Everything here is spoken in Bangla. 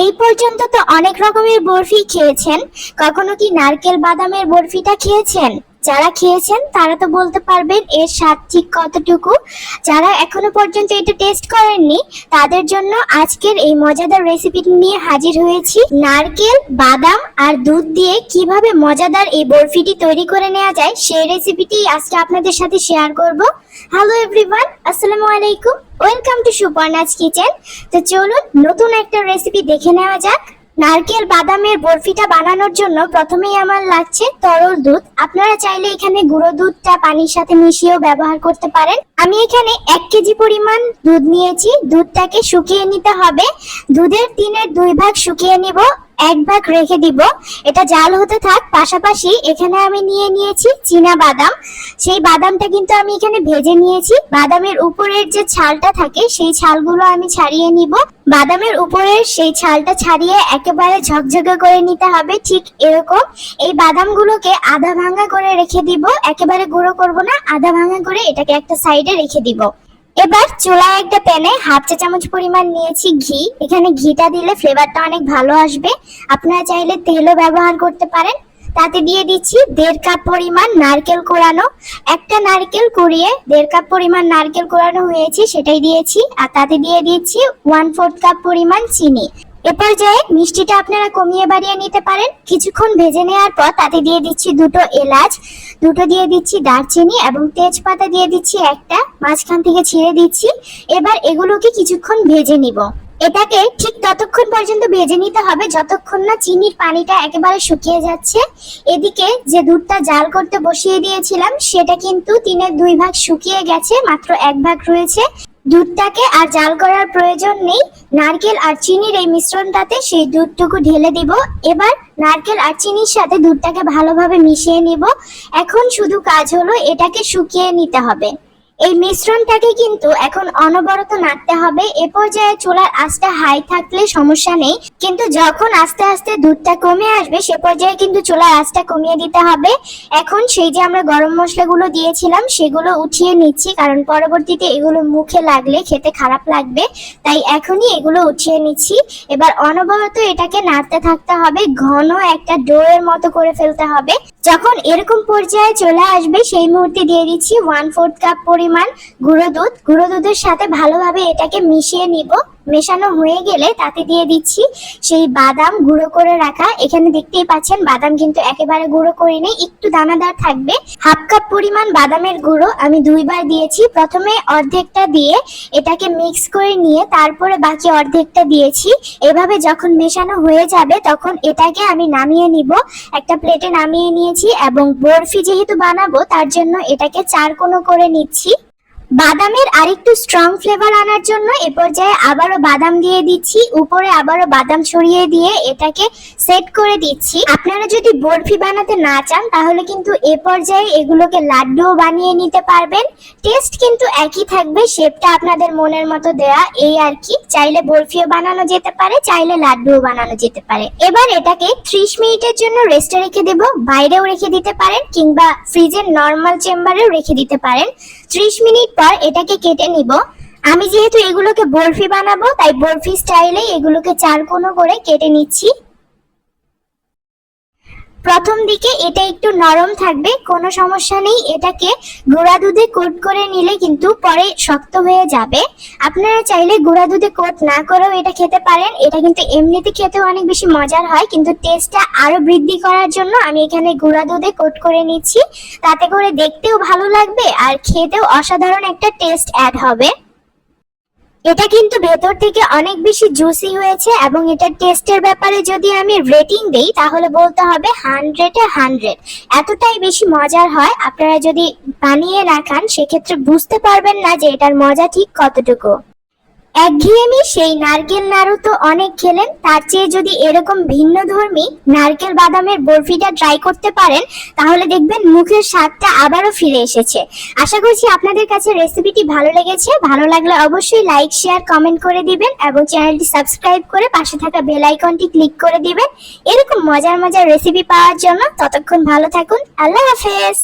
এই পর্যন্ত তো অনেক রকমের বরফি খেয়েছেন, কখনো কি নারকেল বাদামের বরফিটা খেয়েছেন? যারা খেয়েছেন তারা তো বলতে পারবেন এর স্বাদ ঠিক কতটুকু। যারা এখনো পর্যন্ত এটা টেস্ট করেননি তাদের জন্য আজকের এই মজাদার রেসিপিটি নিয়ে হাজির হয়েছি। নারকেল, বাদাম আর দুধ দিয়ে কিভাবে মজাদার এই বরফিটি তৈরি করে নেওয়া যায় সেই রেসিপিটি আজকে আপনাদের সাথে শেয়ার করব। হ্যালো এভরিওয়ান, আসসালামু আলাইকুম, ওয়েলকাম টু সুপর্ণাস কিচেন। তো চলুন নতুন একটা রেসিপি দেখে নেওয়া যাক। নারকেল বাদামের বরফিটা বানানোর জন্য প্রথমেই আমার লাগছে তরল দুধ। আপনারা চাইলে এখানে গুঁড়ো দুধটা পানির সাথে মিশিয়েও ব্যবহার করতে পারেন। আমি এখানে 1 কেজি পরিমাণ দুধ নিয়েছি। দুধটাকে শুকিয়ে নিতে হবে। দুধের 3/2 ভাগ শুকিয়ে নিব, 1 ভাগ রেখে দিব। এটা জাল হতে থাক। পাশাপাশি এখানে আমি নিয়েছি চীনা বাদাম। সেই বাদামটা কিন্তু আমি এখানে ভেজে নিয়েছি। বাদামের উপরের যে ছালটা থাকে সেই ছালগুলো আমি ছাড়িয়ে নিব। বাদামের উপরের সেই ছালটা ছাড়িয়ে একেবারে ঝকঝকে করে নিতে হবে, ঠিক এরকম। এই বাদামগুলোকে আধা ভাঙা করে রেখে দিব, একেবারে গুঁড়ো করব না, আধা ভাঙা করে এটাকে একটা সাইডে রেখে দিব। এবার চুলায় একটা প্যানে 1/2 চা চামচ পরিমাণ নিয়েছি ঘি। এখানে ঘিটা দিলে ফ্লেভারটা অনেক ভালো আসবে। আপনারা চাইলে তেলও ব্যবহার করতে পারেন। তাতে দিয়ে দিচ্ছি 1.5 কাপ পরিমাণ নারকেল কোড়ানো। একটা নারকেল কুড়িয়ে 1.5 কাপ পরিমাণ নারকেল কোড়ানো হয়েছে সেটাই দিয়েছি। আর তাতে দিয়ে দিচ্ছি 1/4 কাপ পরিমাণ চিনি। এ পর্যায়ে মিষ্টিটা আপনারা কমিয়ে বাড়িয়ে নিতে পারেন। কিছুক্ষণ ভেজে নেওয়ার পর তাতে দিয়ে দিচ্ছি 2টো এলাচ, 2টো দিয়ে দিচ্ছি দারচিনি এবং তেজপাতা দিয়ে দিচ্ছি একটা, মাঝখান থেকে ছিঁড়ে দিচ্ছি। এবার এগুলোকে কিছুক্ষণ ভেজে নিব। এটাকে ঠিক ততক্ষণ পর্যন্ত ভেজে নিতে হবে যতক্ষণ না চিনির পানিটা একেবারে শুকিয়ে যাচ্ছে। এদিকে যে দুধটা জাল করতে বসিয়ে দিয়েছিলাম সেটা কিন্তু 3/2 ভাগ শুকিয়ে গেছে, মাত্র 1 ভাগ রয়েছে। দুধটাকে আর জাল করার প্রয়োজন নেই। নারকেল আর চিনির এই মিশ্রণটাতে সেই দুধটুকু ঢেলে দিব। এবার নারকেল আর চিনির সাথে দুধটাকে ভালোভাবে মিশিয়ে নিব। এখন শুধু কাজ হলো এটাকে শুকিয়ে নিতে হবে। এই মিশ্রণটাকে কিন্তু এখন অনবরত নাড়তে হবে। এ পর্যায়ে চুলার আঁচটা হাই থাকলে সমস্যা নেই, কিন্তু যখন আস্তে আস্তে দুধটা কমে আসবে সে পর্যায়ে কিন্তু চুলার আঁচটা কমিয়ে দিতে হবে। এখন সেই যে আমরা গরম মশলাগুলো দিয়েছিলাম সেগুলো উঠিয়ে নিচ্ছি, কারণ পরবর্তীতে এগুলো মুখে লাগলে খেতে খারাপ লাগবে, তাই এখনই এগুলো উঠিয়ে নিচ্ছি। এবার অনবরত এটাকে নাড়তে থাকতে হবে, ঘন একটা ডোয়ের মতো করে ফেলতে হবে। যখন এরকম পর্যায়ে চলে আসবে সেই মুহূর্তে দিয়ে দিচ্ছি 1/4 কাপ পরিমাণ গুঁড়ো দুধ। গুঁড়ো দুধের সাথে ভালোভাবে এটাকে মিশিয়ে নিব। মেশানো হয়ে গেলে তাতে দিয়ে দিচ্ছি সেই বাদাম গুঁড়ো করে রাখা। এখানে দেখতেই পাচ্ছেন বাদাম কিন্তু একেবারে গুঁড়ো করিনি, একটু দানাদার থাকবে। 1/2 কাপ পরিমাণ বাদামের গুঁড়ো আমি 2 বার দিয়েছি। প্রথমে অর্ধেকটা দিয়ে এটাকে মিক্স করে নিয়ে তারপরে বাকি অর্ধেকটা দিয়েছি। এভাবে যখন মেশানো হয়ে যাবে তখন এটাকে আমি নামিয়ে নিব। একটা প্লেটে নামিয়ে নিয়েছি এবং বরফি যেহেতু বানাবো তার জন্য এটাকে 4 কোণ করে নিচ্ছি। বাদামের আরেকটু স্ট্রং ফ্লেভার আনার জন্য এ পর্যায়ে আবারও বাদাম দিয়ে দিচ্ছি, উপরে আবারও বাদাম ছড়িয়ে দিয়ে এটাকে সেট করে দিচ্ছি। আপনারা যদি বরফি বানাতে না চান তাহলে কিন্তু এ পর্যায়ে এগুলোকে লাড্ডুও বানিয়ে নিতে পারবেন। টেস্ট কিন্তু একই থাকবে, শেপটা আপনাদের মনের মতো দেয়া, এই আর কি। চাইলে বরফিও বানানো যেতে পারে, চাইলে লাড্ডুও বানানো যেতে পারে। এবার এটাকে 30 মিনিটের জন্য রেস্টে রেখে দেব। বাইরেও রেখে দিতে পারেন কিংবা ফ্রিজের নর্মাল চেম্বারেও রেখে দিতে পারেন। 30 মিনিট পর এটাকে কেটে নিব। আমি যেহেতু এগুলোকে বরফি বানাবো তাই বরফি স্টাইলে এগুলোকে 4 কোণ করে কেটে নিচ্ছি। প্রথম দিকে এটা একটু নরম থাকবে, কোনো সমস্যা নেই। এটাকে গুঁড়া দুধে কোট করে নিলে কিন্তু পরে শক্ত হয়ে যাবে। আপনারা চাইলে গুঁড়া দুধে কোট না করেও এটা খেতে পারেন। এটা কিন্তু এমনিতে খেতেও অনেক বেশি মজার হয়, কিন্তু টেস্টটা আরো বৃদ্ধি করার জন্য আমি এখানে গুঁড়া দুধে কোট করে নিচ্ছি। তাতে করে দেখতেও ভালো লাগবে আর খেতেও অসাধারণ একটা টেস্ট অ্যাড হবে। এটা কিন্তু ভেতর থেকে অনেক বেশি জুসি হয়েছে এবং এটার টেস্টের ব্যাপারে যদি আমি রেটিং দেই তাহলে বলতে হবে 100-এ 100। এতটাই বেশি মজার হয়। আপনারা যদি বানিয়ে না খান সেক্ষেত্রে বুঝতে পারবেন না যে এটার মজা ঠিক কতটুকু। একঘেয়েমি সেই নারকেল নাড়ু তো অনেক খেলেন, তার চেয়ে যদি এরকম ভিন্নধর্মী নারকেল বাদামের বরফিটা ট্রাই করতে পারেন তাহলে দেখবেন মুখের স্বাদটা আবারও ফিরে এসেছে। আশা করছি আপনাদের কাছে রেসিপিটি ভালো লেগেছে। ভালো লাগলে অবশ্যই লাইক, শেয়ার, কমেন্ট করে দিবেন এবং চ্যানেলটি সাবস্ক্রাইব করে পাশে থাকা বেল আইকনটি ক্লিক করে দিবেন এরকম মজার মজার রেসিপি পাওয়ার জন্য। ততক্ষণ ভালো থাকুন। আল্লাহ হাফেজ।